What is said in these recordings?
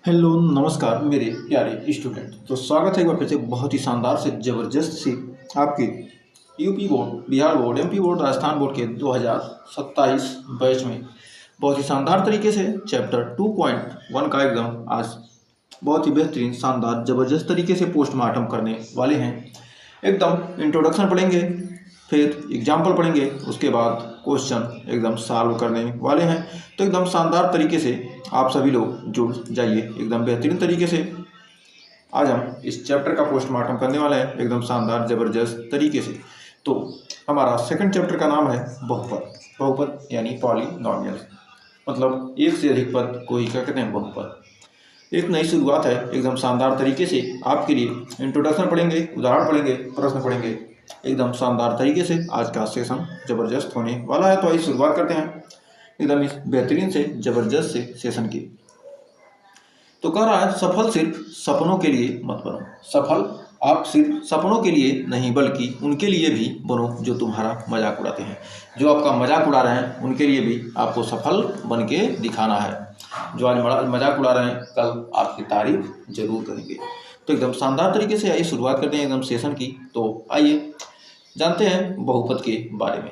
Hello नमस्कार मेरे प्यारे स्टूडेंट। तो स्वागत है एक बार फिर से बहुत ही शानदार से ज़बरदस्त सी आपके UP board, Bihar board, MP board, Rajasthan board के 2027 बैच में बहुत ही शानदार तरीके से चैप्टर 2.1 का एग्जाम आज बहुत ही बेहतरीन शानदार ज़बरदस्त तरीके से पोस्टमार्टम करने वाले हैं। एकदम इंट्रोडक्शन पढ़ेंगे, फिर एग्जाम्पल पढ़ेंगे, उसके बाद क्वेश्चन एकदम सॉल्व करने वाले हैं। तो एकदम शानदार तरीके से आप सभी लोग जुड़ जाइए एकदम बेहतरीन तरीके से। आज हम इस चैप्टर का पोस्टमार्टम करने वाले हैं एकदम शानदार ज़बरदस्त तरीके से। तो हमारा सेकंड चैप्टर का नाम है बहुपद। बहुपद यानी पॉलीनॉमियल, मतलब एक से अधिक पद को ही क्या कहते हैं, बहुपद। एक नई शुरुआत है एकदम शानदार तरीके से आपके लिए। इंट्रोडक्शन पढ़ेंगे, उदाहरण पढ़ेंगे, प्रश्न पढ़ेंगे, एकदम शानदार तरीके से आज का सेशन ज़बरदस्त होने वाला है। तो आइए शुरुआत करते हैं एकदम इस बेहतरीन से ज़बरदस्त से सेशन की। तो कह रहा है सफल सिर्फ सपनों के लिए मत बनो। सफल आप सिर्फ सपनों के लिए नहीं बल्कि उनके लिए भी बनो जो तुम्हारा मजाक उड़ाते हैं। जो आपका मजाक उड़ा रहे हैं उनके लिए भी आपको सफल बन के दिखाना है। जो आज मजाक उड़ा रहे हैं कल आपकी तारीफ जरूर करेंगे। तो एकदम शानदार तरीके से आइए शुरुआत करते हैं एकदम सेशन की। तो आइए जानते हैं बहुपद के बारे में।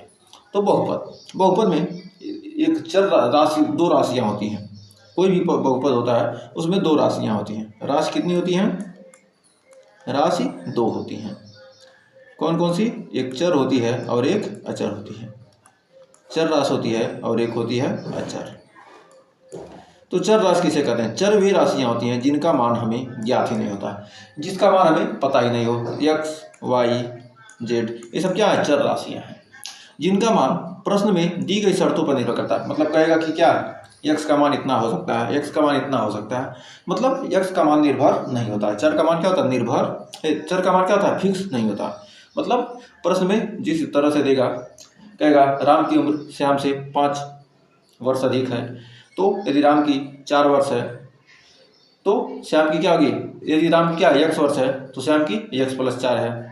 तो बहुपद में एक चर राशि, दो राशियाँ होती हैं। कोई भी बहुपद होता है उसमें दो राशियाँ होती हैं। राशि कितनी होती हैं? राशि दो होती हैं। कौन कौन सी? एक चर होती है और एक अचर होती है। चर राशि होती है और एक होती है अचर। तो चर राशि किसे कहते हैं? चर वे राशियाँ होती हैं जिनका मान हमें ज्ञात ही नहीं होता, जिसका मान हमें पता ही नहीं हो। एक्स, वाई, जेड, ये सब क्या है? चर राशियाँ हैं जिनका मान प्रश्न में दी गई शर्तों पर निर्भर करता है। मतलब कहेगा कि क्या एक्स का मान इतना हो सकता है, एक्स का मान इतना हो सकता है। मतलब एक्स का मान निर्भर नहीं होता है। चर का मान क्या होता है? निर्भर। चर का मान क्या होता है? फिक्स नहीं होता। मतलब प्रश्न में जिस तरह से देगा, कहेगा राम की उम्र श्याम से 5 वर्ष अधिक है, तो यदि राम की 4 वर्ष है तो श्याम की क्या होगी? यदि राम की क्या है? x वर्ष है तो श्याम की x+4 है।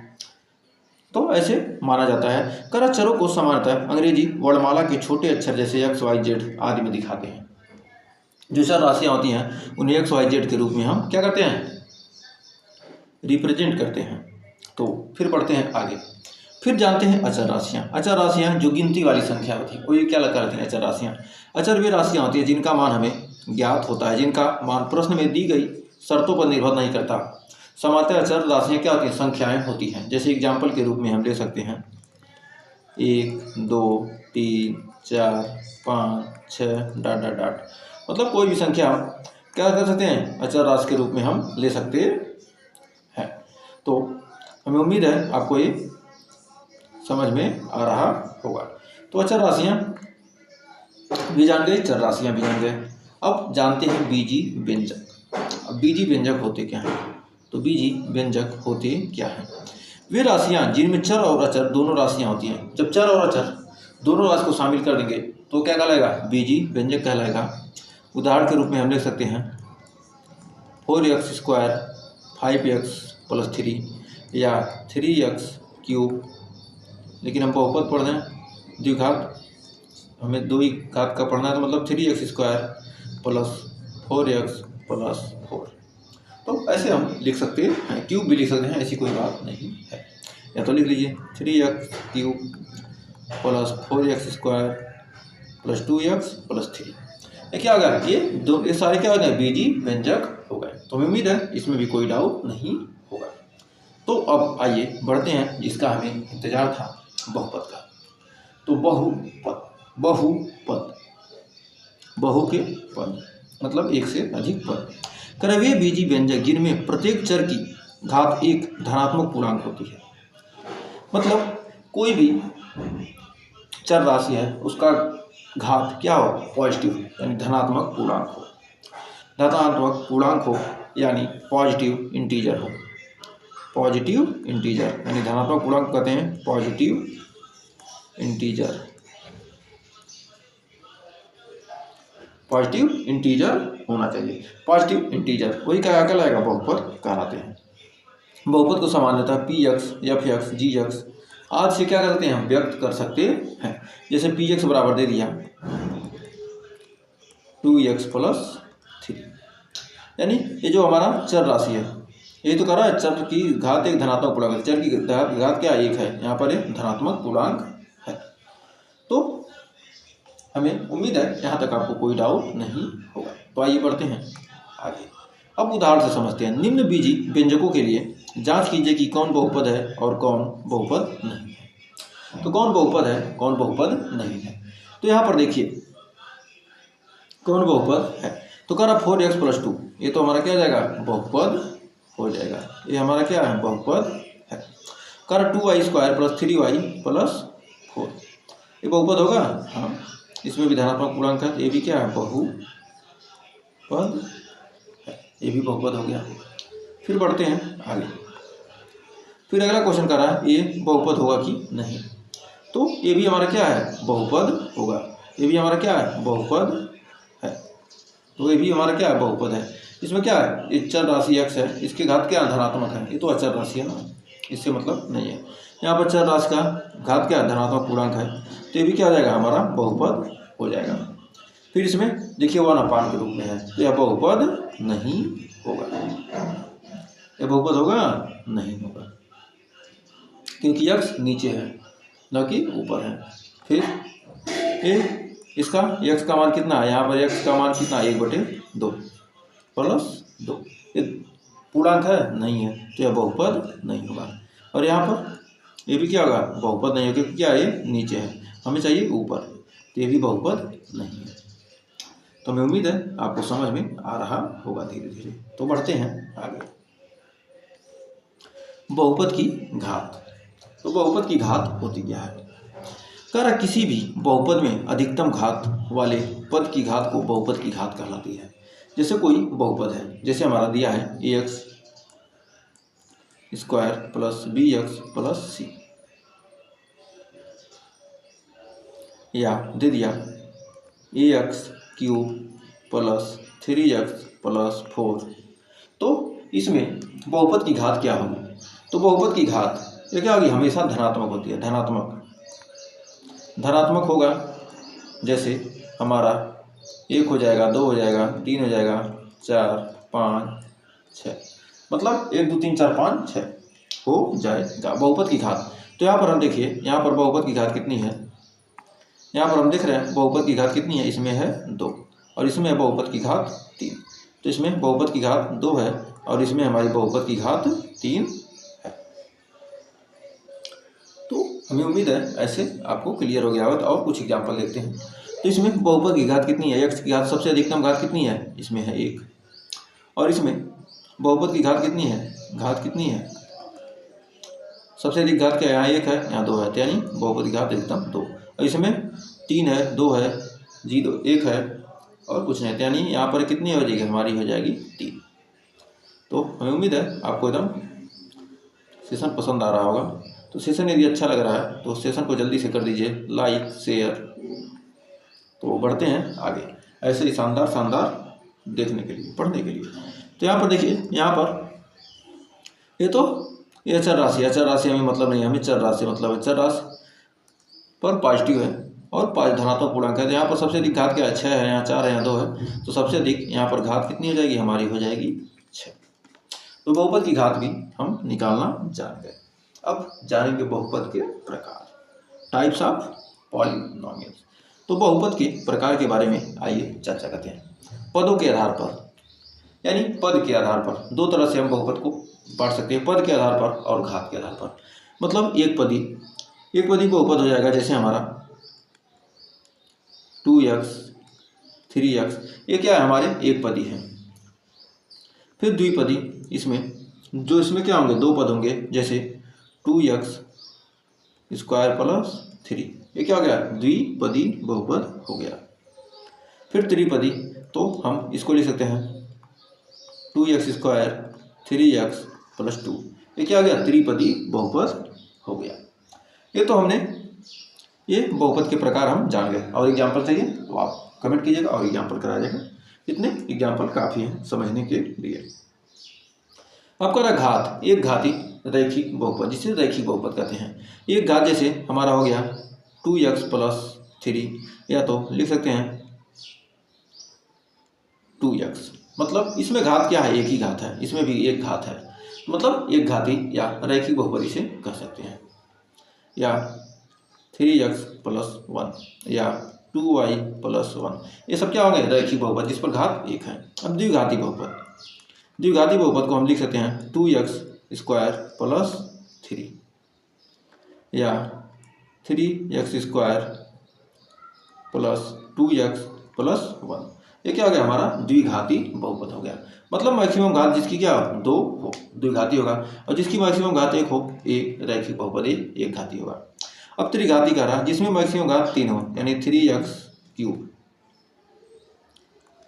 तो ऐसे माना जाता है। कर अक्षरों को सामान्यतः अंग्रेजी वर्णमाला के छोटे अक्षर जैसे एक्स, वाई, जेड आदि में दिखाते हैं। जो चर राशियाँ होती हैं उन्हें एक्स, वाई, जेड के रूप में हम क्या करते हैं? रिप्रेजेंट करते हैं। तो फिर पढ़ते हैं आगे। फिर जानते हैं अचर राशियाँ। अचर राशियाँ जो गिनती वाली संख्या होती है, वो ये क्या करती हैं? अचर राशियाँ। अचर वे राशियाँ होती हैं जिनका मान हमें ज्ञात होता है, जिनका मान प्रश्न में दी गई शर्तों पर निर्भर नहीं करता। सामान्यतः अचर राशियाँ क्या होती हैं? संख्याएं होती हैं। जैसे एग्जाम्पल के रूप में हम ले सकते हैं 1, 2, 3, 4, 5, 6 ... मतलब कोई भी संख्या हम क्या कर सकते हैं? अचर राशि के रूप में हम ले सकते हैं। तो हमें उम्मीद है आपको ये समझ में आ रहा होगा। तो अचर राशियाँ भी जान गए, चर राशियाँ भी जान गए। अब जानते हैं बीजी व्यंजक। अब बीजी व्यंजक होते क्या हैं? तो बीजी व्यंजक होते क्या हैं? वे राशियाँ जिनमें चर और अचर दोनों राशियाँ होती हैं। जब चर और अचर दोनों राशि को शामिल कर देंगे तो क्या कहलाएगा? बीजी व्यंजक कहलाएगा। उदाहरण के रूप में हम लिख सकते हैं 4x², 5x+3 या 3x³ लेकिन हम बहुपद पढ़ रहे हैं, द्विघात, हमें दो ही घात का पढ़ना है। तो मतलब 3x² + 4x+4। तो ऐसे हम लिख सकते हैं, क्यूब भी लिख सकते हैं, ऐसी कोई बात नहीं है। या तो लिख लीजिए 3x³ + 4x² + 2x+3। क्या हो गया? ये सारे क्या हो गए? बीजी व्यंजक हो गए। तो हमें उम्मीद है इसमें भी कोई डाउट नहीं होगा। तो अब आइए बढ़ते हैं जिसका हमें इंतजार था, बहुपद का। तो बहुपद, बहु के पद मतलब एक से अधिक पद। वे बीजी व्यंजक जिनमें प्रत्येक चर की घात एक धनात्मक पूर्णांक होती है। मतलब कोई भी चर राशि है उसका घात क्या हो? पॉजिटिव यानी धनात्मक पूर्णांक हो। धनात्मक पूर्णांक हो यानी पॉजिटिव इंटीजर हो। पॉजिटिव इंटीजर यानी धनात्मक पूर्णांक कहते हैं पॉजिटिव इंटीजर। पॉजिटिव इंटीजर होना चाहिए। पॉजिटिव इंटीजर वही क्या कहलाएगा? बहुपद कहलाते हैं। बहुपद को सामान्यतः px, fx, gx आदि से क्या करते हैं? हम व्यक्त कर सकते हैं। जैसे px बराबर दे दिया 2x+3, यानी ये जो हमारा चर राशि है, ये तो कह रहा है चर की घात एक धनात्मक पूर्णांक है, चर की घात क्या एक है, यहाँ पर एक धनात्मक पूर्णांक है। तो हमें उम्मीद है यहाँ तक आपको कोई डाउट नहीं होगा। तो आइए बढ़ते हैं आगे। अब उदाहरण से समझते हैं। निम्न बीजी व्यंजकों के लिए जांच कीजिए कि कौन बहुपद है और कौन बहुपद नहीं है। तो कौन बहुपद है, कौन बहुपद नहीं है। तो यहाँ पर देखिए कौन बहुपद है। तो कह रहा 4x + 2, ये तो हमारा क्या हो जाएगा, बहुपद हो जाएगा। ये हमारा क्या है, बहुपद है। कह रहा 2y² + 3y + 4, ये बहुपद होगा। हाँ, इसमें भी धनात्मक पूर्णांक है, ये भी क्या है, बहुपद है। ये भी बहुपद हो गया। फिर बढ़ते हैं आगे। फिर अगला क्वेश्चन कर रहा है ये बहुपद होगा कि नहीं। तो ये भी हमारा क्या है, बहुपद होगा। ये भी हमारा क्या है, बहुपद है। तो ये भी हमारा क्या है, बहुपद है। इसमें क्या है, ये चर राशि x है, इसके घात क्या धनात्मक है, ये तो अचर राशि है ना, इससे मतलब नहीं है। यहाँ पर चर राशि का घात क्या धनात्मक पूर्णांक है, तो ये भी क्या हो जाएगा, हमारा बहुपद हो जाएगा। फिर इसमें देखिए 1/, के रूप में है, तो यह बहुपद नहीं होगा। यह बहुपद होगा, नहीं होगा, क्योंकि x नीचे है न कि ऊपर है। फिर इसका x का मान कितना है, यहाँ पर x का मान कितना है, 1/2 + 2, ये पूर्णांक है, नहीं है, तो यह बहुपद नहीं होगा। और यहाँ पर ये भी क्या होगा, बहुपद नहीं होगा, क्योंकि क्या ये नीचे है, हमें चाहिए ऊपर, तो ये भी बहुपद नहीं है। तो हमें उम्मीद है आपको समझ में आ रहा होगा धीरे धीरे। तो बढ़ते हैं आगे। बहुपद की घात। तो बहुपद की घात होती क्या है। कह रहा किसी भी बहुपद में अधिकतम घात वाले पद की घात को बहुपद की घात कहलाती है। जैसे कोई बहुपद है, जैसे हमारा दिया है ax² + bx + c, या दे दिया ax³ + 3x + 4। तो इसमें बहुपद की घात क्या होगी। तो बहुपद की घात ये क्या होगी, हमेशा धनात्मक होती है। धनात्मक होगा, जैसे हमारा 1 हो जाएगा, 2 हो जाएगा, 3 हो जाएगा, 4, 5, 6, मतलब 1 2 3 4 5 6 हो जाएगा बहुपद की घात। तो यहाँ पर हम देखिए, यहाँ पर बहुपद की घात कितनी है, यहाँ पर हम देख रहे हैं बहुपद की घात कितनी है, इसमें है 2 और इसमें है बहुपद की घात 3। तो इसमें बहुपद की घात 2 है और इसमें हमारी बहुपद की घात 3 है। तो हमें उम्मीद है ऐसे आपको क्लियर हो गया होगा। और कुछ एग्जाम्पल देखते हैं। तो इसमें बहुपद की घात कितनी है, x की घात सबसे अधिकतम घात कितनी है, इसमें है 1, और इसमें बहुपद की घात कितनी है, घात कितनी है, सबसे अधिक घात क्या है, यहाँ 1 है, यहाँ 2 है, तो यानी बहुपद की घात अधिकतम 2, और इसमें 3 है, 2 है, 0 1 है और कुछ नहीं, तो यानी यहाँ पर कितनी हो जाएगी, हमारी हो जाएगी 3। तो हमें उम्मीद है आपको एकदम सेशन पसंद आ रहा होगा। तो सेशन यदि अच्छा लग रहा है तो सेशन को जल्दी से कर दीजिए लाइक शेयर। तो बढ़ते हैं आगे ऐसे ही शानदार देखने के लिए, पढ़ने के लिए। तो यहाँ पर देखिए, यहाँ पर ये चर राशि है, चर राशि हमें मतलब नहीं है, हमें चर राशि मतलब है, चर राशि पर पॉजिटिव है और धनात्मक पूर्णांक है। तो यहाँ पर सबसे अधिक घात क्या है, 6 है, यहाँ 4 है, यहाँ 2 है, तो सबसे अधिक यहाँ पर घात कितनी हो जाएगी, हमारी हो जाएगी 6। तो बहुपद की घात भी हम निकालना जान गए। अब जानेंगे बहुपद के प्रकार, टाइप्स ऑफ पॉलिनोमियल्स। तो बहुपद के प्रकार के बारे में आइए चर्चा करते हैं। पदों के आधार पर, यानी पद के आधार पर 2 तरह से हम बहुपद को बांट सकते हैं, पद के आधार पर और घात के आधार पर। मतलब एक पदी बहुपद हो जाएगा, जैसे हमारा 2x 3x, ये क्या है, हमारे एक पदी है। फिर द्विपदी, इसमें क्या होंगे, 2 पद होंगे, जैसे 2x² + 3, ये क्या हो गया, द्विपदी बहुपद हो गया। फिर त्रिपदी, तो हम इसको लिख सकते हैं 2x² 3x + 2, ये क्या हो गया, त्रिपदी बहुपद हो गया। ये तो हमने ये बहुपद के प्रकार हम जान गए। और एग्जाम्पल चाहिए तो आप कमेंट कीजिएगा और एग्जाम्पल कराया जाएगा। इतने एग्जाम्पल काफ़ी हैं समझने के लिए। अब कह घात, एक घाती रैखिक बहुपद, जिसे रैखिक बहुपद कहते हैं। एक घात जैसे हमारा हो गया 2x + 3, या तो लिख सकते हैं 2x, मतलब इसमें घात क्या है, एक ही घात है, इसमें भी एक घात है, मतलब एक घाती या रैखिक बहुपद इसे कह सकते हैं। या 3x + 1 या 2y + 1, ये सब क्या हो गए, रैखिक बहुपद जिस पर घात एक है। अब द्विघाती बहुपद, द्विघाती बहुपद को हम लिख सकते हैं 2x² + 3 या 3x² + 2x + 1। ये क्या हो गया, हमारा द्विघाती बहुपद हो गया। मतलब मैक्सिमम घात जिसकी क्या हो, 2 हो, द्विघाती होगा, और जिसकी मैक्सिमम घात 1 हो, ये रैखिक बहुपद एक घाती होगा। अब त्रिघाती कह रहा है जिसमें मैक्सिमम घात 3 हो, यानी 3x³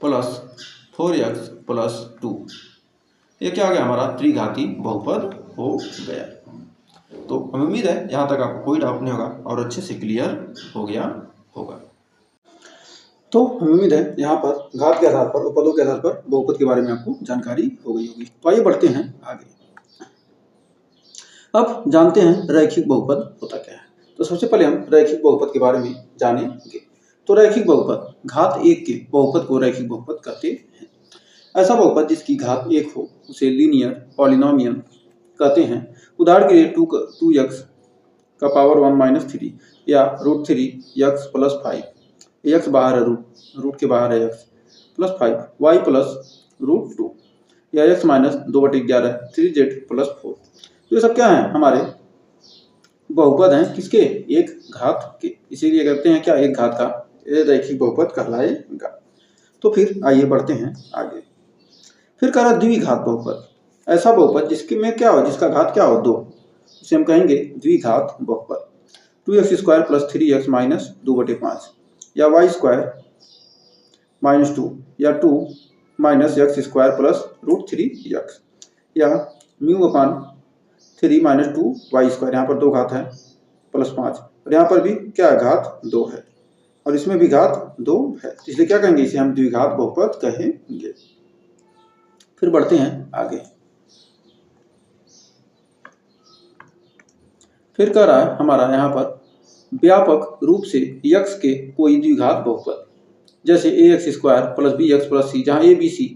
+ 4x + 2, ये क्या हो गया, हमारा त्रिघाती बहुपद हो गया। तो हमें उम्मीद है यहाँ तक आपको कोई डाउट नहीं होगा और अच्छे से क्लियर हो गया होगा। तो हमें उम्मीद है यहाँ पर घात के आधार पर और पदों के आधार पर बहुपद के बारे में आपको जानकारी हो गई होगी। तो आइए बढ़ते हैं आगे। अब जानते हैं रैखिक बहुपद होता क्या है। तो सबसे पहले हम रैखिक बहुपद के बारे में जानेंगे। तो रैखिक बहुपद, घात 1 के बहुपद को रैखिक बहुपद कहते हैं। ऐसा बहुपद जिसकी घात 1 हो उसे लीनियर पॉलिनोमियल कहते हैं। उदाहरण के लिए 2x का पावर 1 - 3 या √3x + 5, x बाहर है, रूट के बाहर है x + 5, y + √2 या x - 2/11 3z + 4। तो ये सब क्या है, हमारे बहुपद हैं किसके, एक घात के, इसीलिए कहते हैं क्या, एक घात का ये रैखिक बहुपद कहलाएगा। तो फिर आइए बढ़ते हैं आगे। फिर कह रहा द्विघात बहुपद, ऐसा बहुपद जिसके में क्या हो, जिसका घात क्या हो, 2, उसे हम कहेंगे द्विघात बहुपद। 2x² + 3x - 2/5 या y² - 2 या 2 - x² + √3x या μ/3 - 2y², यहाँ पर 2 घात है, +5, और यहाँ पर भी क्या घात 2 है और इसमें भी घात 2 है, इसलिए क्या कहेंगे, इसे हम द्विघात बहुपद कहेंगे। फिर बढ़ते हैं आगे। फिर कह रहा है हमारा यहाँ पर व्यापक रूप से x के कोई द्विघात बहुपद, जैसे ax² + bx + c, जहाँ a b c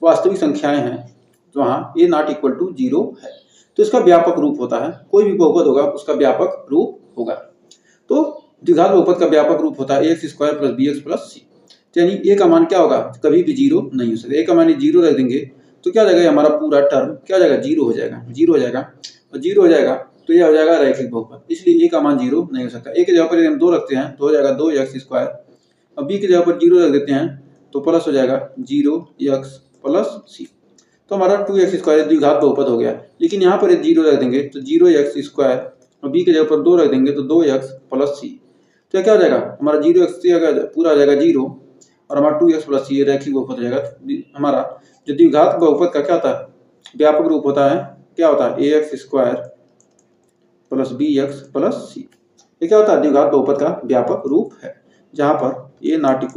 वास्तविक संख्याएं हैं, तो वहाँ a ≠ 0 है, तो इसका व्यापक रूप होता है। कोई भी बहुपद होगा उसका व्यापक रूप होगा। तो द्विघात बहुपद का व्यापक रूप होता है ax² + bx + c, यानी a का मान क्या होगा, कभी भी 0 नहीं हो सकता। a का मान 0 रख देंगे तो क्या हो जाएगा, हमारा पूरा टर्म क्या हो जाएगा, 0 हो जाएगा, 0 हो जाएगा, और 0 हो जाएगा तो यह हो जाएगा रैखिक बहुपद, इसलिए a का मान 0 नहीं हो सकता। a की जगह पर हम 2 रखते हैं तो हो जाएगा 2x², और b की जगह पर 0 रख देते हैं तो प्लस हो जाएगा 0x + c, तो हमारा 2x² द्विघात बहुपद हो गया। लेकिन यहाँ पर 0 रख देंगे तो 0x², और b की जगह पर 2 रख देंगे तो 2x + c, तो क्या हो जाएगा, हमारा 0x पूरा हो जाएगा 0, और हमारा 2x + c रैखिक बहुपद हो जाएगा। हमारा जो द्विघात बहुपद का क्या होता है, व्यापक रूप होता है, क्या होता है, ax² + bx + c, ये क्या होता है, द्विघात बहुपद का व्यापक रूप है, जहाँ पर a ≠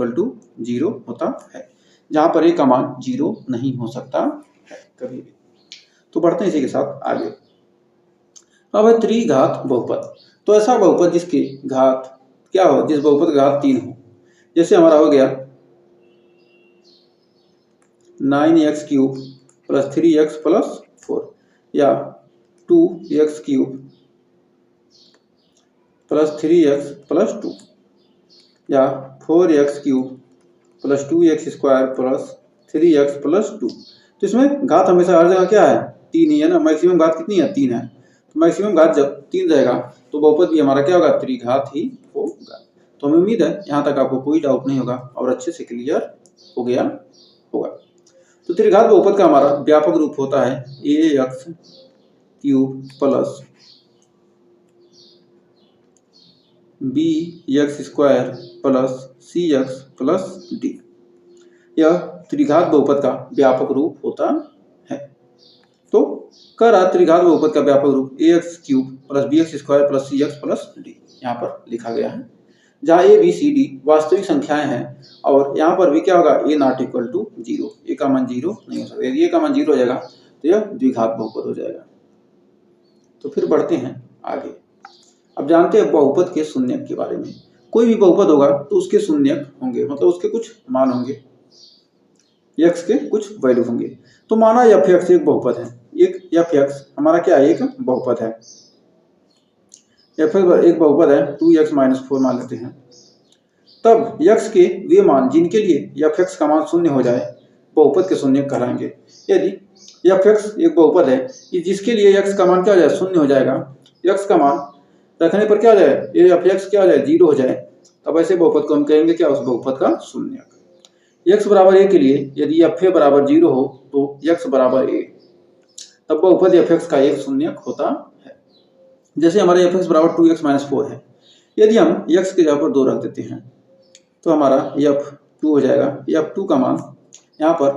0 होता है, जहाँ पर a का मान 0 नहीं हो सकता है कभी भी। तो बढ़ते हैं इसी के साथ आगे। अब है त्रिघात बहुपद, तो ऐसा बहुपद जिसके घात क्या हो, जिस बहुपद का घात 3 हो, जैसे हमारा हो गया 9x³ + 3x + 4 या 2x³ + 3x + 2 या 4x³ + 2x² + 3x + 2। तो इसमें घात हमेशा हर जगह क्या है, 3 ही है ना, मैक्सिमम घात कितनी है, 3 है, तो मैक्सिमम घात जब 3 रहेगा तो बहुपद भी हमारा क्या होगा, त्रिघात ही होगा। तो हमें उम्मीद है यहाँ तक आपको कोई डाउट नहीं होगा और अच्छे से क्लियर हो गया होगा। तो त्रिघात बहुपद का हमारा व्यापक रूप होता है ax³ + bx² + cx + d, यह त्रिघात बहुपद का व्यापक रूप होता है। तो कह रहा त्रिघात बहुपद का व्यापक रूप ax³ + bx² + cx + d, यहाँ पर लिखा गया है, जहाँ a b c d वास्तविक संख्याएं हैं, और यहाँ पर भी क्या होगा, a ≠ 0, a का मान 0 नहीं हो सकता। यदि a का मान 0 हो जाएगा तो यह द्विघात बहुपद हो जाएगा। तो फिर बढ़ते हैं आगे। अब जानते हैं बहुपद के शून्यक के बारे में। कोई भी बहुपद होगा तो उसके शून्यक होंगे, मतलब उसके कुछ मान होंगे। x के कुछ वैल्यू होंगे। तो माना f(x) एक बहुपद है, एक f(x) हमारा क्या है, एक बहुपद है, f(x) एक बहुपद है, 2x - 4 मान लेते हैं। तब x के वे मान जिनके लिए f(x) का मान शून्य हो जाए बहुपद के शून्य कहलाएंगे। यदि f(x) एक बहुपद है कि जिसके लिए x का मान क्या हो जाए, शून्य हो जाएगा, x का मान रखने पर क्या हो जाए, ये f(x) क्या हो जाए, 0 हो जाए, तब ऐसे बहुपद को हम कहेंगे क्या, उस बहुपद का शून्यक। x बराबर a के लिए यदि fa बराबर 0 हो तो x बराबर a, तब बहुपद f(x) का एक शून्यक होता है। जैसे हमारे f(x) बराबर 2x - 4 है, यदि हम x की जगह पर 2 रख देते हैं तो हमारा f2 हो जाएगा। f2 का मान यहाँ पर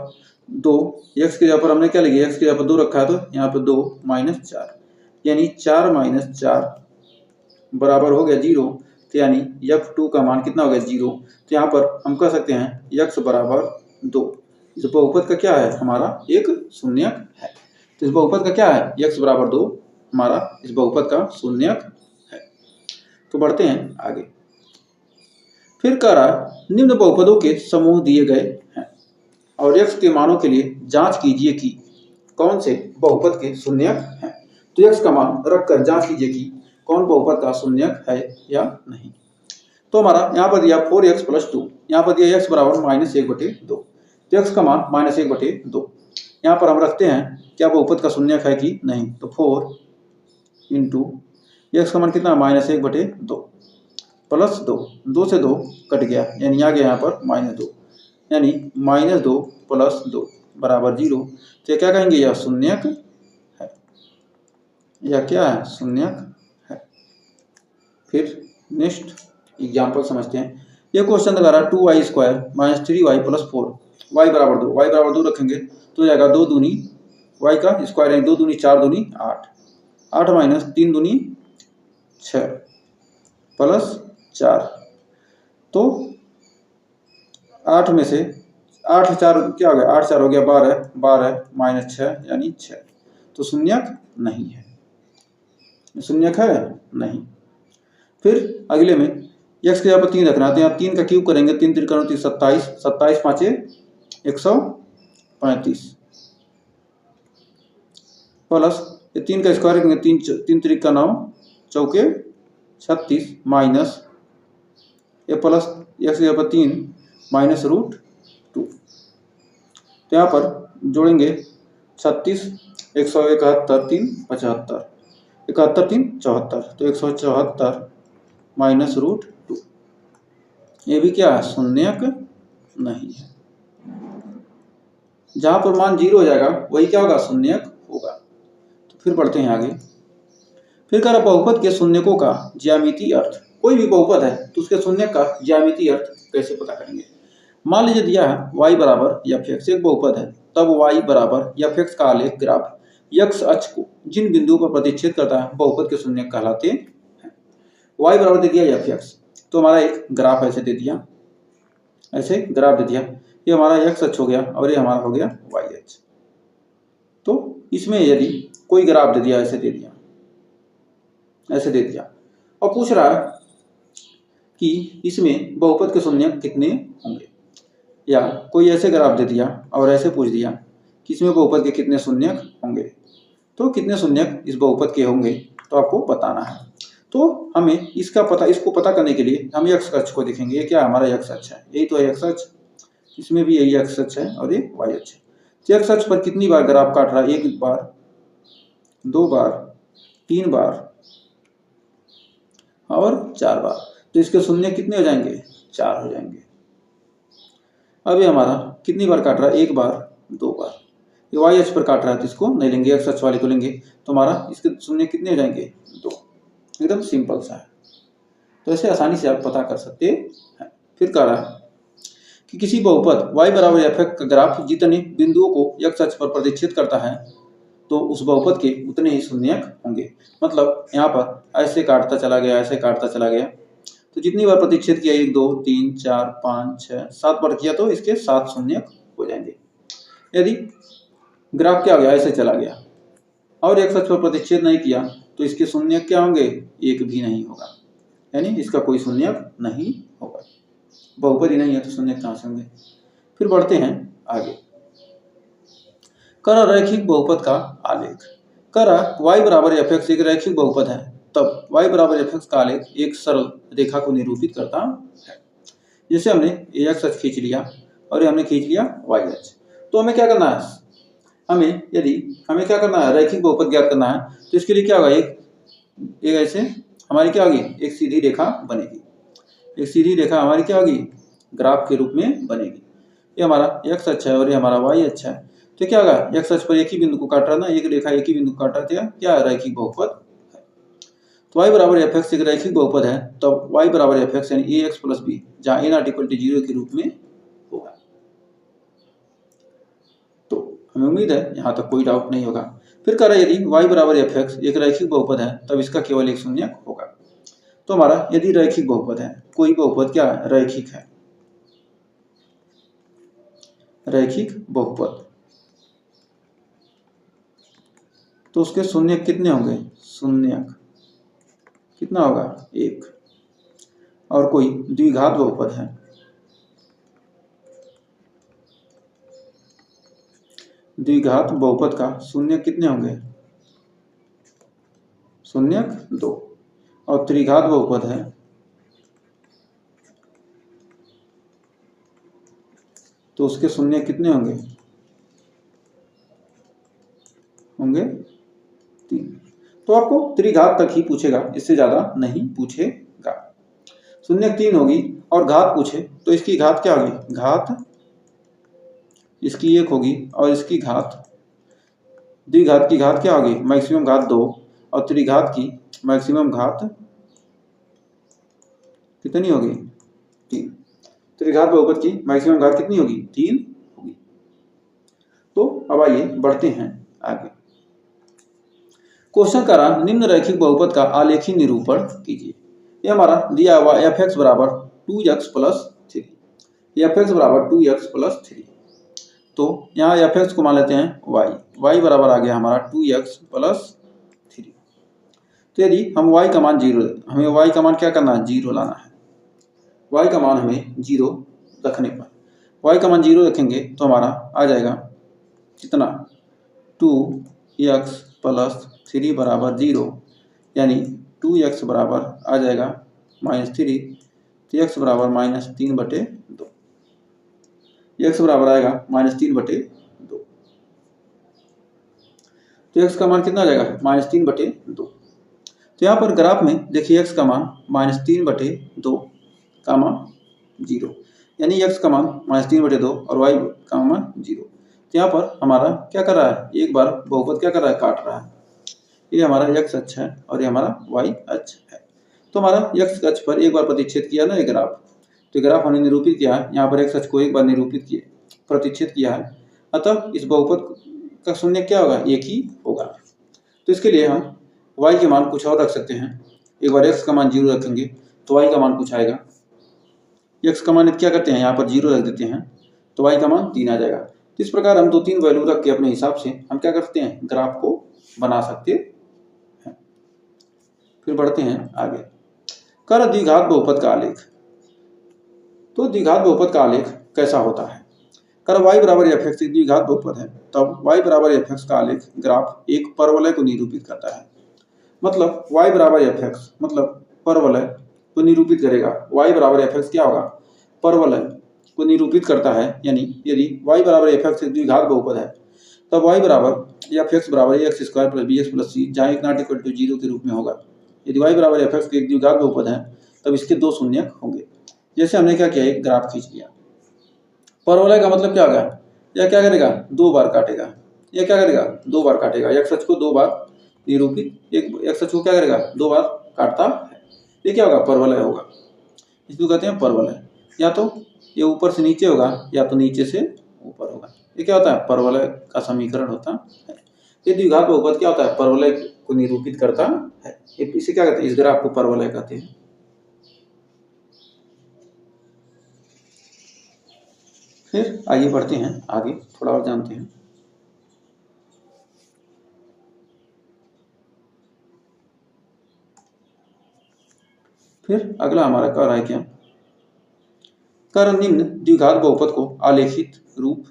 2, x की जगह पर हमने क्या लिखा, x की जगह पर 2 रखा है, तो यहाँ पर 2 - 4, यानी 4 - 4 बराबर हो गया 0, तो यानी f2 का मान कितना हो गया, 0। तो यहाँ पर हम कह सकते हैं x बराबर 2, इस बहुपद का क्या है, हमारा एक शून्यक है। तो इस बहुपद का क्या है, x बराबर 2 हमारा इस बहुपद का शून्यक है। तो बढ़ते हैं आगे। फिर कह रहा है निम्न बहुपदों के समूह दिए गए हैं और x के मानों के लिए जांच कीजिए कि कौन से बहुपद के शून्यक हैं। तो x का मान रखकर जांच कीजिए कि कौन बहुपद का शून्यक है या नहीं। तो हमारा यहाँ पर दिया 4x + 2, यहाँ पर दिया x बराबर -1/2, तो x का मान -1/2। यहाँ पर हम रखते हैं क्या बहुपद का शून्यक है कि नहीं, तो 4 × x का मान कितना, -1/2 प्लस 2, 2 से 2 कट गया, यानी आ गया यहाँ पर -2, यानी -2 + 2 बराबर 0। तो ये क्या कहेंगे, यह शून्यक है, यह क्या है, शून्यक है। फिर नेक्स्ट एग्जाम्पल समझते हैं। ये क्वेश्चन लगा रहा 2y² - 3y + 4, y बराबर 2, y बराबर 2 रखेंगे तो हो जाएगा 2 दूनी y का स्क्वायर, यानी 2 दूनी 4 दूनी 8, 8 - 3 दूनी 6 प्लस 4, तो 8 में से 8 4 क्या हो गया, 8 4 हो गया 12, 12 - 6 यानी 6। तो शून्यक नहीं है, शून्यक है नहीं। फिर अगले में x के जगह पर 3 रखना है, तो यहाँ 3 का क्यूब करेंगे, 3 × 3 = 27, 27 × 5 = 135 प्लस 3 का स्क्वायर करेंगे, 3 3 × 9 = 36 माइनस ये प्लस x की जगह पर 3 -√2। तो यहाँ पर जोड़ेंगे 36, 171, 3 75, 71 3 74, तो 174 -√2। ये भी क्या है, शून्यक नहीं है। जहाँ पर मान 0 हो जाएगा वही क्या होगा, शून्यक होगा। तो फिर बढ़ते हैं आगे। फिर कह रहा बहुपद के शून्यकों का ज्यामितीय अर्थ, कोई भी बहुपद है तो उसके शून्यक का ज्यामितीय अर्थ कैसे पता करेंगे। मान लीजिए दिया है y बराबर f(x) एक बहुपद है, तब y बराबर f(x) का आलेख ग्राफ x अक्ष को जिन बिंदुओं पर प्रतिच्छेद करता है बहुपद के शून्यक कहलाते हैं। y बराबर दे दिया f(x), तो हमारा एक ग्राफ ऐसे दे दिया, ऐसे ग्राफ दे दिया, ये हमारा x अक्ष हो गया और ये हमारा हो गया y अक्ष। तो इसमें यदि कोई ग्राफ दे दिया, ऐसे दे दिया, ऐसे दे दिया, और पूछ रहा है कि इसमें बहुपद के शून्यक कितने होंगे, या कोई ऐसे ग्राफ दे दिया और ऐसे पूछ दिया कि इसमें बहुपद के कितने शून्यक होंगे, तो कितने शून्यक इस बहुपद के होंगे तो आपको बताना है। तो हमें इसको पता करने के लिए हम x अक्ष को देखेंगे, ये क्या हमारा x अक्ष है, यही तो है x अक्ष, इसमें भी यही x अक्ष है और ये y अक्ष है। तो x अक्ष पर कितनी बार ग्राफ काट रहा है, 1 बार, 2 बार, 3 बार और 4 बार, तो इसके शून्य कितने हो जाएंगे, 4 हो जाएंगे। अब ये हमारा कितनी बार काट रहा है, 1 बार, 2 बार, ये y अक्ष पर काट रहा है तो इसको नहीं लेंगे, x अक्ष वाले को लेंगे, तो हमारा इसके शून्य कितने हो जाएंगे, 2। एकदम सिंपल सा है, तो ऐसे आसानी से आप पता कर सकते हैं। फिर कह रहा है कि किसी बहुपद y बराबर f(x) का ग्राफ जितने बिंदुओं को x अक्ष पर प्रतिच्छेद करता है तो उस बहुपद के उतने ही शून्यक होंगे। मतलब यहाँ पर ऐसे काटता चला गया, ऐसे काटता चला गया, तो जितनी बार प्रतिच्छेद किया, 1 2 3 4 5 6 7 बार किया तो इसके 7 शून्यक हो जाएंगे। यदि ग्राफ क्या हो गया, ऐसे चला गया और x अक्ष पर प्रतिच्छेद नहीं किया तो इसके शून्यक क्या होंगे, 1 भी नहीं होगा, यानी इसका कोई शून्यक नहीं होगा। बहुपद ही नहीं है तो शून्यक कहाँ से होंगे। फिर बढ़ते हैं आगे। कर रैखिक बहुपद का आलेख। कर y बराबर fx एक रैखिक बहुपद है, तब y बराबर fx का आलेख एक सरल रेखा को निरूपित करता है। जैसे हमने ax अक्ष खींच लिया और ये हमने खींच लिया y अक्ष। तो हमें क्या करना है, हमें क्या करना है, रैखिक बहुपद ज्ञात करना है। तो इसके लिए क्या होगा, एक ऐसे हमारी क्या होगी, एक सीधी रेखा बनेगी। एक सीधी रेखा हमारी क्या होगी, ग्राफ के रूप में बनेगी। ये हमारा x अक्ष है और ये हमारा y अक्ष है। तो क्या होगा, x अक्ष पर एक ही बिंदु को काट रहा है ना, एक रेखा एक ही बिंदु को काट रहा है, क्या रैखिक बहुपद है। तो y बराबर fx एक रैखिक बहुपद है, तब y बराबर fx यानी ax प्लस b, जहाँ a नॉट इक्वल टू 0 के रूप में होगा। तो हमें उम्मीद है यहाँ तक कोई डाउट नहीं होगा। फिर कह रहा है यदि y बराबर fx एक रैखिक बहुपद है, तब इसका केवल एक शून्यक होगा। तो हमारा यदि रैखिक बहुपद है, कोई बहुपद क्या है, रैखिक है, रैखिक बहुपद, तो उसके शून्यक कितने होंगे, शून्यक कितना होगा, एक। और कोई द्विघात बहुपद है, द्विघात बहुपद का शून्यक कितने होंगे, शून्यक 2। और त्रिघात बहुपद है, तो उसके शून्यक कितने होंगे, होंगे 3। तो आपको त्रिघात तक ही पूछेगा, इससे ज्यादा नहीं पूछेगा। शून्यक 3 होगी और घात पूछे तो इसकी घात क्या होगी, घात इसकी 1 होगी और इसकी घात, द्विघात की घात क्या होगी, मैक्सिमम घात 2, और त्रिघात की मैक्सिमम घात कितनी होगी, 3। त्रिघात बहुपद की मैक्सिमम घात कितनी होगी, 3 होगी। तो अब आइए बढ़ते हैं आगे। क्वेश्चन करा निम्न रैखिक बहुपद का आलेखी निरूपण कीजिए। ये हमारा दिया हुआ fx बराबर 2x प्लस 3, fx बराबर 2x प्लस 3। तो यहाँ fx को मान लेते हैं y बराबर आ गया हमारा 2x प्लस 3। तो यदि हम y का मान 0, हमें y का मान क्या करना है, 0 लाना है। y का मान हमें 0 रखने पर, y का मान 0 रखेंगे तो हमारा आ जाएगा कितना, 2x प्लस 3 बराबर 0, यानी 2x बराबर आ जाएगा -3, तो x बराबर -3/2, x बराबर आएगा -3/2। तो x का मान कितना आ जाएगा, -3/2। तो यहाँ पर ग्राफ में देखिए x का मान -3/2 कामा 0, यानी x का मान -3/2 और y का मान 0। तो यहाँ पर हमारा क्या कर रहा है, एक बार बहुपद क्या कर रहा है, काट रहा है। ये हमारा x अक्ष है और ये हमारा y अक्ष है। तो हमारा x अक्ष पर एक बार प्रतिच्छेद किया ना ये ग्राफ, तो ग्राफ हमने निरूपित किया है, यहाँ पर x अक्ष को एक बार निरूपित किए, प्रतिच्छेद किया है, अतः इस बहुपद का शून्य क्या होगा, एक ही होगा। तो इसके लिए हम y के मान कुछ और रख सकते हैं। एक बार x का मान 0 रखेंगे तो y का मान कुछ आएगा, x का मान क्या करते हैं, यहाँ पर 0 रख देते हैं, तो y का मान 3 आ जाएगा। तो इस प्रकार हम 2-3 वैल्यू रख के अपने हिसाब से हम क्या करते हैं, ग्राफ को बना सकते हैं। फिर बढ़ते हैं आगे। कर द्विघात बहुपद का आलेख। तो द्विघात बहुपद का आलेख कैसा होता है, कर y बराबर fx एक द्विघात बहुपद है, तब y बराबर fx का आलेख ग्राफ एक परवलय को निरूपित करता है। मतलब y बराबर fx मतलब परवलय को निरूपित करेगा। y बराबर fx क्या होगा, परवलय को निरूपित करता है। यानी यदि y बराबर fx एक द्विघात बहुपद है, तब y बराबर fx बराबर ax square plus bx plus c, जहाँ एक नॉट इक्वल टू 0 के रूप में होगा। यदि y बराबर fx एक द्विघात बहुपद है, तब इसके 2 शून्यक होंगे। जैसे हमने क्या किया, एक ग्राफ खींच लिया। परवलय का मतलब क्या होगा, यह क्या करेगा, 2 बार काटेगा। यह क्या करेगा, 2 बार काटेगा, x अक्ष को 2 बार निरूपित, एक x अक्ष को क्या करेगा, 2 बार काटता है। ये क्या होगा, परवलय होगा, इसको कहते हैं परवलय। या तो ये ऊपर से नीचे होगा या तो नीचे से ऊपर होगा। ये क्या होता है, परवलय का समीकरण होता है। ये द्विघात बहुपद क्या होता है, परवलय को निरूपित करता है। इसे क्या कहते हैं, इस ग्राफ को परवलय कहते हैं। फिर आइए बढ़ते हैं आगे, थोड़ा और जानते हैं। फिर अगला हमारा कह रहा है क्या, कर निम्न द्विघात बहुपद को आलेखित रूप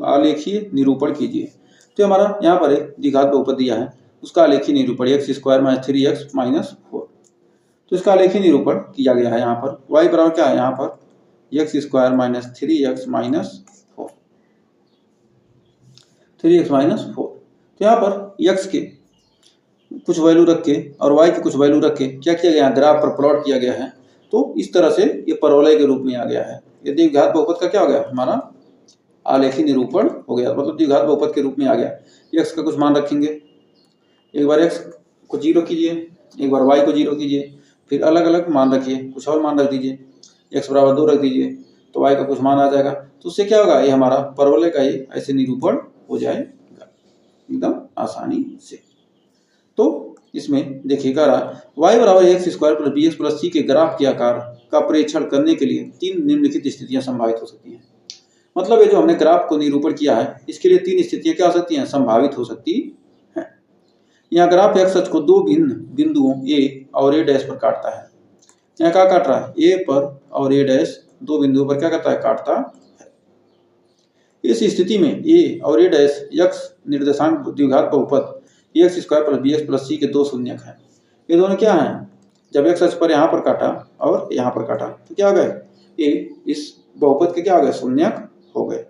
आलेखीय निरूपण कीजिए। तो हमारा यहाँ पर एक द्विघात बहुपद दिया है, उसका आलेखीय निरूपण x square minus 3x minus 4। तो इसका आलेखीय निरूपण किया गया है। यहाँ पर y बराबर क्या है, यहाँ पर x square minus 3x minus 4, 3x minus 4। तो यहाँ पर x के कुछ वैल्यू रख के और y की कुछ वैल्यू रख के क्या किया गया है, ग्राफ पर प्लॉट किया गया है। तो इस तरह से ये परवलय के रूप में आ गया है। ये द्विघात बहुपद का क्या हो गया, हमारा आलेखीय निरूपण हो गया, मतलब द्विघात बहुपद के रूप में आ गया। x का कुछ मान रखेंगे, एक बार x को 0 कीजिए, एक बार y को 0 कीजिए, फिर अलग अलग मान रखिए, कुछ और मान रख दीजिए, x बराबर 2 रख दीजिए, तो y का कुछ मान आ जाएगा। तो उससे क्या होगा, ये हमारा परवलय का ही ऐसे निरूपण हो जाएगा एकदम आसानी से। तो इसमें देखिएगा y बराबर x square plus b x plus c के ग्राफ के आकार का प्रेक्षण करने के लिए 3 निम्नलिखित स्थितियां संभावित हो सकती हैं। मतलब ये जो हमने ग्राफ को निरूपण किया है, इसके लिए 3 स्थितियां क्या हो सकती हैं, संभावित हो सकती हैं। यहाँ ग्राफ एक्स अक्ष को 2 भिन्न बिंदुओं a और a डैश पर काटता है। यहाँ क्या काट रहा है, a पर और a डैश 2 बिंदुओं पर क्या करता है, काटता है। इस स्थिति में a और a डैश x निर्देशांक द्विघात बहुपद x square plus b x plus c के 2 शून्यक हैं। ये दोनों क्या हैं, जब एक्स अक्ष पर यहाँ पर काटा और यहाँ पर काटा तो क्या हो गए, ये इस बहुपद के क्या हो गए, शून्यक हो गए।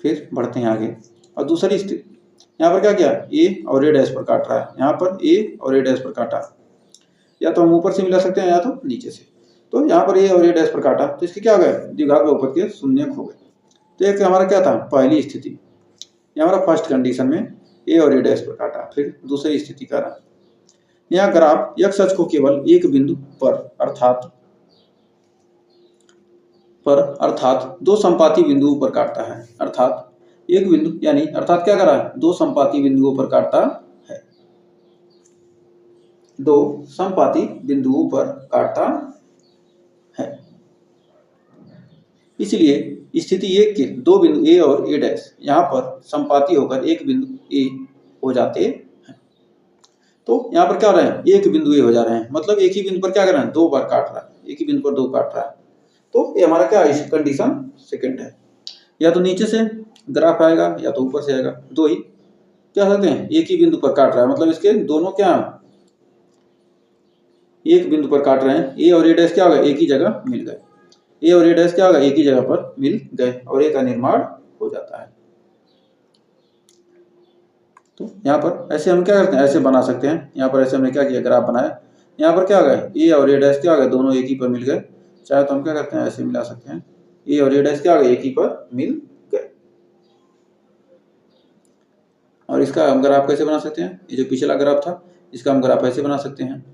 फिर बढ़ते हैं आगे और दूसरी स्थिति, यहाँ पर क्या किया, ए और ए डैश पर काट रहा है, यहाँ पर ए और ए डैश पर काटा, या तो हम ऊपर से मिला सकते हैं या तो नीचे से। तो यहाँ पर ए और ए डैश पर काटा तो इसके क्या हो गए, द्विघात बहुपद के शून्यक हो गए। तो एक हमारा क्या था, पहली स्थिति, ये हमारा फर्स्ट कंडीशन में ए और ए डैश पर काटा। फिर दूसरी स्थिति का रहा, यहाँ ग्राफ एक्स अक्ष को केवल एक बिंदु पर अर्थात 2 संपाती बिंदुओं पर काटता है। अर्थात एक बिंदु यानी अर्थात क्या कर रहा है, 2 संपाती बिंदुओं पर काटता है, 2 संपाती बिंदुओं पर काटता है। इसलिए स्थिति 1 के 2 बिंदु ए और ए डैश यहाँ पर संपाती होकर एक बिंदु ए हो जाते हैं। तो यहाँ पर क्या हो रहे हैं, एक बिंदु ए हो जा रहे हैं, मतलब एक ही बिंदु पर क्या कर रहे हैं, 2 बार काट रहा है, एक ही बिंदु पर 2 काट रहा है। तो ये हमारा क्या है, कंडीशन सेकंड है। या तो नीचे से ग्राफ आएगा या तो ऊपर से आएगा, दो ही क्या सकते हैं, एक ही बिंदु पर काट रहा है, मतलब इसके दोनों क्या एक बिंदु पर काट रहे हैं। ए और ए डैश क्या होगा, एक ही जगह मिल गए, ए और ए डैश क्या होगा, एक ही जगह पर मिल गए और ए का निर्माण हो जाता है। तो यहाँ पर ऐसे हम क्या करते हैं, ऐसे बना सकते हैं। यहाँ पर ऐसे हमने क्या किया, ग्राफ बनाया, यहाँ पर क्या हो गया, ए और ए डैश क्या हो गया, दोनों एक ही पर मिल गए। चाहे तो हम क्या करते हैं, ऐसे मिला सकते हैं, ए और ए डैश क्या हो गया, एक ही पर मिल गए। और इसका हम ग्राफ कैसे बना सकते हैं, ये जो पिछला ग्राफ था इसका हम ग्राफ ऐसे बना सकते हैं।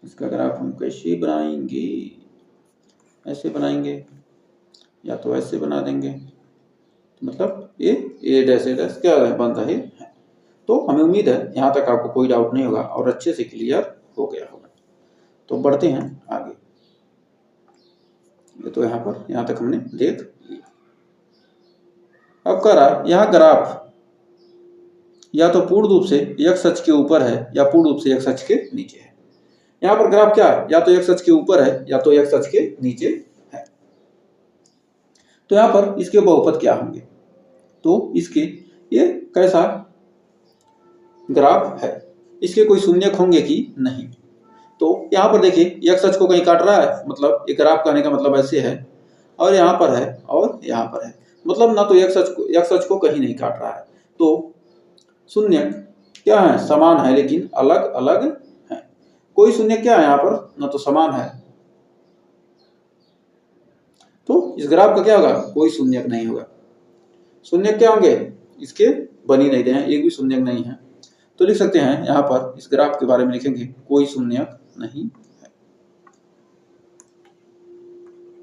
इसका ग्राफ हम कैसे बनाएंगे, ऐसे बनाएंगे या तो ऐसे बना देंगे, मतलब ये ए डैश क्या बन रहे हैं। तो हमें उम्मीद है यहाँ तक आपको कोई डाउट नहीं होगा और अच्छे से क्लियर हो गया होगा। तो बढ़ते हैं आगे। ये तो यहाँ तक हमने देख लिया। अब कह रहा यहाँ ग्राफ या तो पूर्ण रूप से एक्स अक्ष के ऊपर है या पूर्ण रूप से एक्स अक्ष के नीचे है। यहाँ पर ग्राफ क्या है, या तो एक्स अक्ष के ऊपर है या तो एक्स अक्ष के नीचे है। तो यहाँ पर इसके बहुपद क्या होंगे, तो इसके ये कैसा ग्राफ है, इसके कोई शून्यक होंगे कि नहीं। तो यहाँ पर देखिए एक्स अक्ष को कहीं काट रहा है, मतलब एक ग्राफ कहने का मतलब ऐसे है, और यहाँ पर है और यहाँ पर है, मतलब ना तो एक्स अक्ष को कहीं नहीं काट रहा है। तो शून्यक क्या है, समान है लेकिन अलग अलग है। कोई शून्यक क्या है यहाँ पर, ना तो समान है, तो इस ग्राफ का क्या होगा, कोई शून्यक नहीं होगा। शून्यक क्या होंगे, इसके बन ही नहीं रहे हैं, एक भी शून्यक नहीं है। तो लिख सकते हैं यहाँ पर इस ग्राफ के बारे में लिखेंगे, कोई शून्यक नहीं है,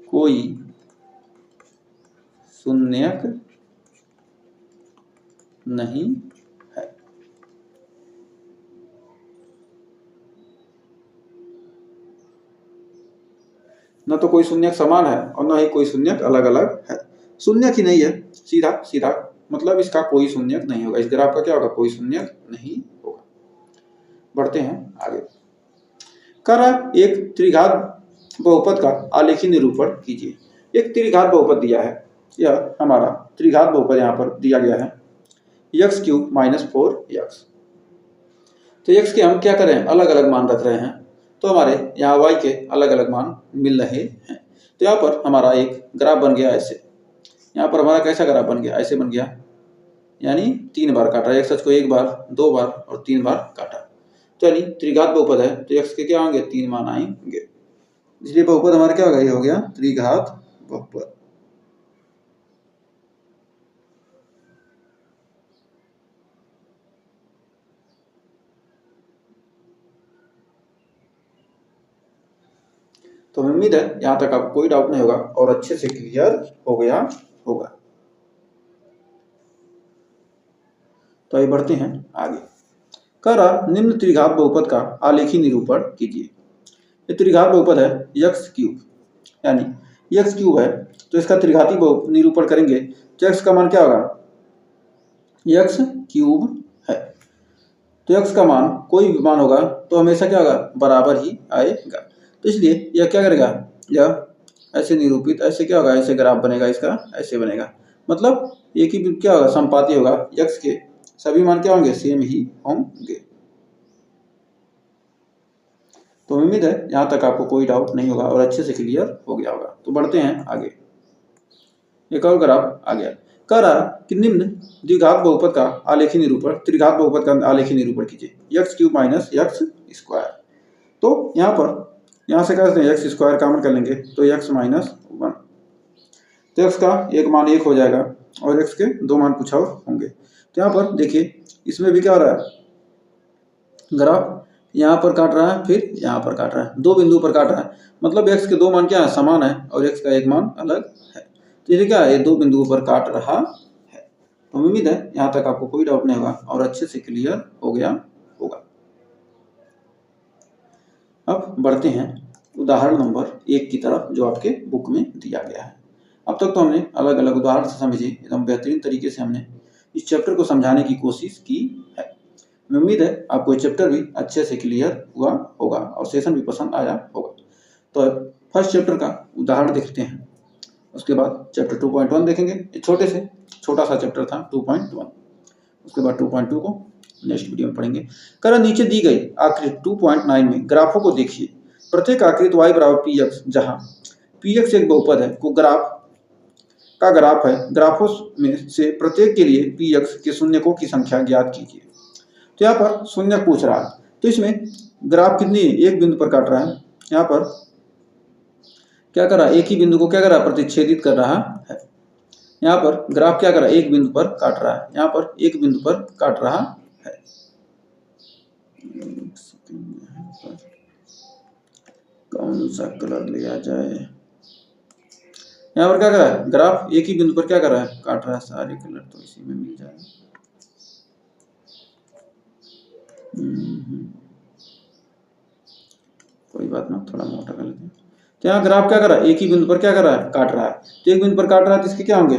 कोई शून्यक नहीं है। न तो कोई शून्यक समान है और न ही कोई शून्यक अलग अलग है। शून्यक ही नहीं है, सीधा सीधा मतलब इसका कोई शून्यक नहीं होगा। इस ग्राफ का क्या होगा, कोई शून्यक नहीं होगा। बढ़ते हैं आगे। कर एक त्रिघात बहुपद का आलेखी निरूपण कीजिए। एक त्रिघात बहुपद दिया है, यह हमारा त्रिघात बहुपद यहाँ पर दिया गया है x³ - 4x। तो x के हम क्या करें, अलग अलग मान रख रहे हैं, तो हमारे यहाँ y के अलग अलग मान मिल रहे हैं। तो यहाँ पर हमारा एक ग्राफ बन गया ऐसे, यहाँ पर हमारा कैसा ग्राफ बन गया, ऐसे बन गया, यानी 3 बार काटा, x अक्ष को 1 बार, 2 बार और 3 बार काटा। तो यानी त्रिघात बहुपद है, तो x के क्या होंगे, 3 मान आएंगे, इसलिए बहुपद हमारा क्या होगा, ये हो गया त्रिघात बहुपद। तो हमें उम्मीद है यहाँ तक आपको कोई डाउट नहीं होगा और अच्छे से क्लियर हो गया होगा। तो आइए बढ़ते हैं आगे। कह रहा निम्न त्रिघात बहुपद का आलेखी निरूपण कीजिए। ये त्रिघात बहुपद है x³, यानी x³ है, तो इसका त्रिघाती निरूपण करेंगे तो x का मान क्या होगा, x³ है, तो x का मान कोई भी मान होगा तो हमेशा क्या होगा, बराबर ही आएगा। तो इसलिए यह क्या करेगा, यह ऐसे निरूपित, ऐसे क्या होगा, ऐसे ग्राफ बनेगा, इसका ऐसे बनेगा, मतलब एक ही क्या होगा, संपाती होगा, x के सभी मान क्या होंगे, सेम ही होंगे। तो उम्मीद है यहाँ तक आपको कोई डाउट नहीं होगा और अच्छे से क्लियर हो गया होगा। तो बढ़ते हैं आगे। एक और ग्राफ आ गया, कह रहा कि निम्न द्विघात बहुपद का आलेखी निरूपण, त्रिघात बहुपद का आलेखी निरूपण कीजिए। x³ - x²। तो यहाँ पर, यहाँ से क्या करते हैं, x² कॉमन कर लेंगे तो x - 1, तो x का एक मान 1 हो जाएगा और x के 2 मान कुछ और होंगे। तो यहाँ पर देखिए, इसमें भी क्या हो रहा है, ग्राफ यहाँ पर काट रहा है, फिर यहाँ पर काट रहा है, 2 बिंदु पर काट रहा है, मतलब x के 2 मान क्या है, समान है और x का एक मान अलग है। तो ये क्या है, ये 2 बिंदुओं पर काट रहा है। तो उम्मीद है यहाँ तक आपको कोई डाउट नहीं होगा और अच्छे से क्लियर हो गया होगा। अब बढ़ते हैं उदाहरण नंबर 1 की तरफ, जो आपके बुक में दिया गया है। अब तक तो हमने अलग अलग उदाहरण से समझे, एकदम बेहतरीन तरीके से हमने इस चैप्टर को समझाने की कोशिश की है। उम्मीद है आपको ये चैप्टर भी अच्छे से क्लियर हुआ होगा और सेशन भी पसंद आया होगा। तो फर्स्ट चैप्टर का उदाहरण देखते हैं, उसके बाद चैप्टर 2.1 देखेंगे। ये छोटा सा चैप्टर था 2.1, उसके बाद 2.2 को नेक्स्ट वीडियो में पढ़ेंगे। कारण नीचे दी गई आकृति 2.9 में ग्राफों को देखिए। प्रत्येक आकृति y = px, जहां px एक बहुपद है को ग्राफ है, ग्राफों में से प्रत्येक के लिए px के शून्यकों की संख्या ज्ञात कीजिए। तो यहाँ पर शून्य पूछ रहा है, तो इसमें ग्राफ कितनी, एक बिंदु पर काट रहा है, यहाँ पर क्या कर रहा है, एक ही बिंदु को क्या कर रहा है, प्रतिच्छेदित कर रहा है। यहाँ पर ग्राफ क्या कर रहा है, एक बिंदु पर काट रहा है, यहाँ पर एक बिंदु पर काट रहा है। कौन सा कलर लिया जाए, यहाँ पर क्या कर रहा है, ग्राफ एक ही बिंदु पर क्या कर रहा है, काट रहा है। सारे कलर तो इसी में मिल जाए। कोई बात ना, थोड़ा मोटा कर लेते हैं। तो यहाँ ग्राफ क्या कर रहा है, एक ही बिंदु पर क्या कर रहा है, काट रहा है। तो एक बिंदु पर काट रहा है तो इसके क्या होंगे,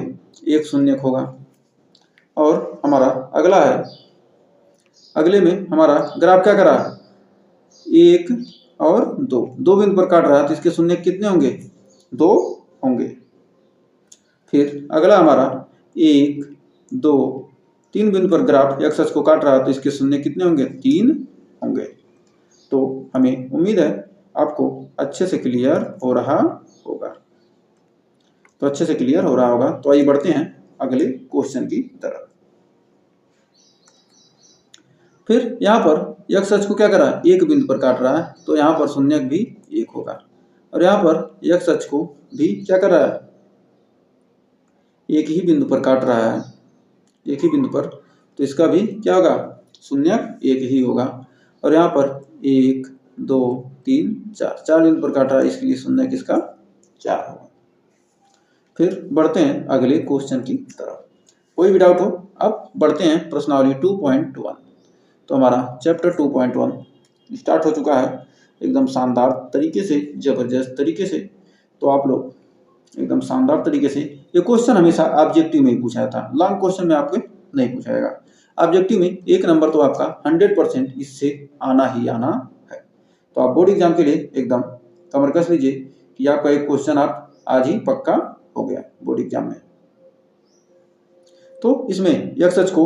एक शून्यक होगा। और हमारा अगला है, अगले में हमारा ग्राफ क्या कर रहा है, 1 और 2 बिंदु पर काट रहा है तो इसके शून्यक कितने होंगे, 2 होंगे। फिर अगला हमारा 1, 2, 3 बिंदु पर ग्राफ x अक्ष को काट रहा है तो इसके शून्य कितने होंगे, 3 होंगे। तो हमें उम्मीद है आपको अच्छे से क्लियर हो रहा होगा। तो आइए बढ़ते हैं अगले क्वेश्चन की तरफ। फिर यहाँ पर x अक्ष को क्या कर रहा है, एक बिंदु पर काट रहा है तो यहाँ पर शून्यक भी 1 होगा। और यहाँ पर x अक्ष को भी क्या कर रहा है, एक ही बिंदु पर काट रहा है, एक ही बिंदु पर, तो इसका भी क्या होगा, शून्यक 1 ही होगा। और यहाँ पर 1, 2, 3, 4 बिंदु पर काट रहा है, इसके लिए शून्यक इसका 4 होगा। फिर बढ़ते हैं अगले क्वेश्चन की तरफ। कोई भी डाउट हो, अब बढ़ते हैं प्रश्नावली 2.1। तो हमारा चैप्टर 2.1 स्टार्ट हो चुका है एकदम शानदार तरीके से, जबरदस्त तरीके से। तो आप लोग एकदम शानदार तरीके से, ये क्वेश्चन हमेशा ऑब्जेक्टिव में ही पूछा जाता है, लॉन्ग क्वेश्चन में आपको नहीं पूछा जाएगा। ऑब्जेक्टिव में 1 नंबर तो आपका 100% इससे आना ही आना है। तो आप बोर्ड एग्जाम के लिए एकदम कमर कस लीजिए कि आपका एक क्वेश्चन आप आज ही पक्का हो गया बोर्ड एग्जाम में। तो इसमें x अक्ष को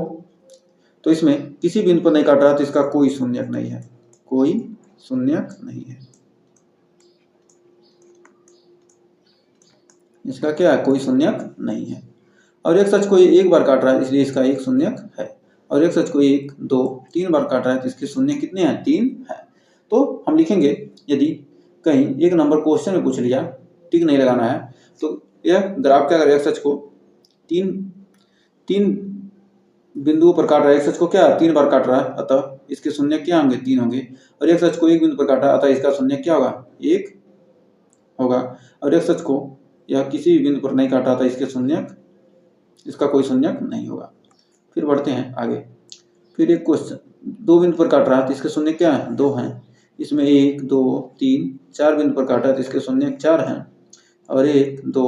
तो इसमें किसी बिंदु पर नहीं काट रहा तो इसका कोई शून्यक नहीं है, कोई शून्यक नहीं है। इसका क्या है, कोई शून्यक नहीं है। और x अक्ष को ये एक बार काट रहा है इसलिए इसका एक शून्यक है। और x अक्ष को 1 2 3 बार काट रहा है तो इसके शून्य कितने हैं, 3 है। तो हम लिखेंगे यदि कहीं एक नंबर क्वेश्चन में पूछ लिया, टिक नहीं लगाना है, तो यह ग्राफ क्या करेगा, x अक्ष को तीन बिंदुओं पर काट रहा है, x अक्ष को क्या 3 बार काट रहा है, अतः इसके शून्य क्या होंगे, 3 होंगे। और x अक्ष को एक बिंदु पर काट रहा है अतः इसका शून्य क्या होगा, 1 होगा। और x अक्ष को यह किसी भी बिंदु पर नहीं काटा था इसके शून्यक, इसका कोई शून्यक नहीं होगा। फिर बढ़ते हैं आगे। फिर एक क्वेश्चन 2 बिंदु पर काट रहा है तो इसके शून्य क्या है, 2 हैं। इसमें 1 2 3 4 बिंदु पर काटा है तो इसके शून्यक 4 हैं। और 1 2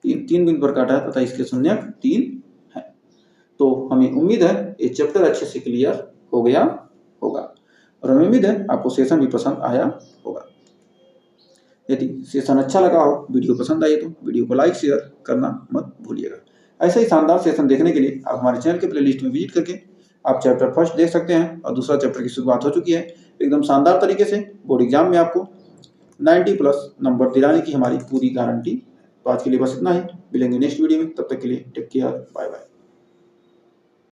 3 बिंदु पर काटा है तथा इसके शून्यक 3 है। तो हमें उम्मीद है ये चैप्टर अच्छे से क्लियर हो गया होगा और हमें उम्मीद है आपको सेशन भी पसंद आया होगा। यदि सेशन अच्छा लगा हो, वीडियो पसंद आई तो वीडियो को लाइक शेयर करना मत भूलिएगा। ऐसे ही शानदार सेशन देखने के लिए आप हमारे चैनल के प्लेलिस्ट में विजिट करके आप चैप्टर फर्स्ट देख सकते हैं और दूसरा चैप्टर की शुरुआत हो चुकी है। एकदम शानदार तरीके से बोर्ड एग्जाम में आपको 90+ नंबर दिलाने की हमारी पूरी गारंटी। तो आज के लिए बस इतना ही, मिलेंगे नेक्स्ट वीडियो में, तब तक के लिए टेक केयर, बाय बाय।